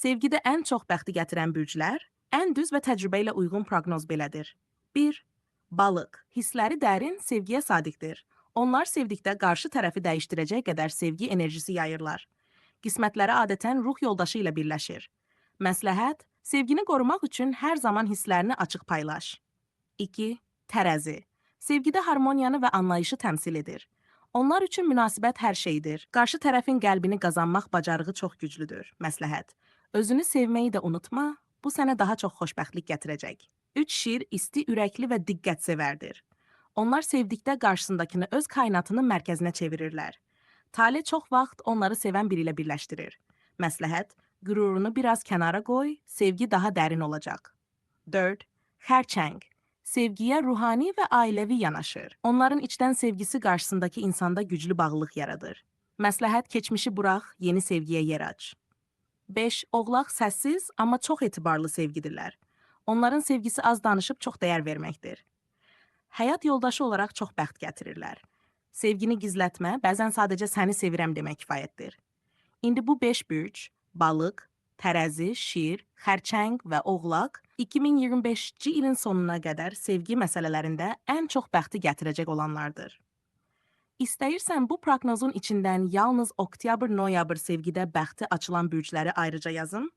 Sevgidə ən çox bəxti gətirən bürclər, ən düz və təcrübə ilə uyğun proqnoz belədir. 1. Balıq. Hissləri dərin, sevgiyə sadiqdir. Onlar sevdikdə qarşı tərəfi dəyişdirəcək qədər sevgi enerjisi yayırlar. Qismətləri adətən ruh yoldaşı ilə birləşir. Məsləhət, sevgini qorumaq üçün hər zaman hisslərini açıq paylaş. 2. Tərəzi. Sevgidə harmoniyanı və anlayışı təmsil edir. Onlar üçün münasibət hər şeydir. Qarşı tərəfin qəlbini qazanmaq bacarığı çox güclüdür. Məsləhət. Özünü sevməyi də unutma, bu sənə daha çox xoşbəxtlik gətirəcək. 3 şir isti ürəkli və diqqətsevərdir. Onlar sevdikdə qarşısındakını öz kainatının mərkəzinə çevirirlər. Tale çox vaxt onları sevən biri ilə birləşdirir. Məsləhət, qürurunu biraz kənara qoy, sevgi daha dərin olacaq. 4. Xərçəng. Sevgiyə ruhani və ailəvi yanaşır. Onların içdən sevgisi qarşısındakı insanda güclü bağlılıq yaradır. Məsləhət, keçmişi burax, yeni sevgiyə yer aç. 5. Oğlaq səssiz, amma çox etibarlı sevgidirlər. Onların sevgisi az danışıb çox dəyər verməkdir. Həyat yoldaşı olaraq çox bəxt gətirirlər. Sevgini gizlətmə, bəzən sadəcə səni sevirəm demək kifayətdir. İndi bu 5 bürc, balıq, tərəzi, şir, xərçəng və oğlaq 2025-ci ilin sonuna qədər sevgi məsələlərində ən çox bəxti gətirəcək olanlardır. İstəyirsən bu proqnozun içindən yalnız oktyabr-noyabr sevgidə bəxti açılan bürcləri ayrıca yazım?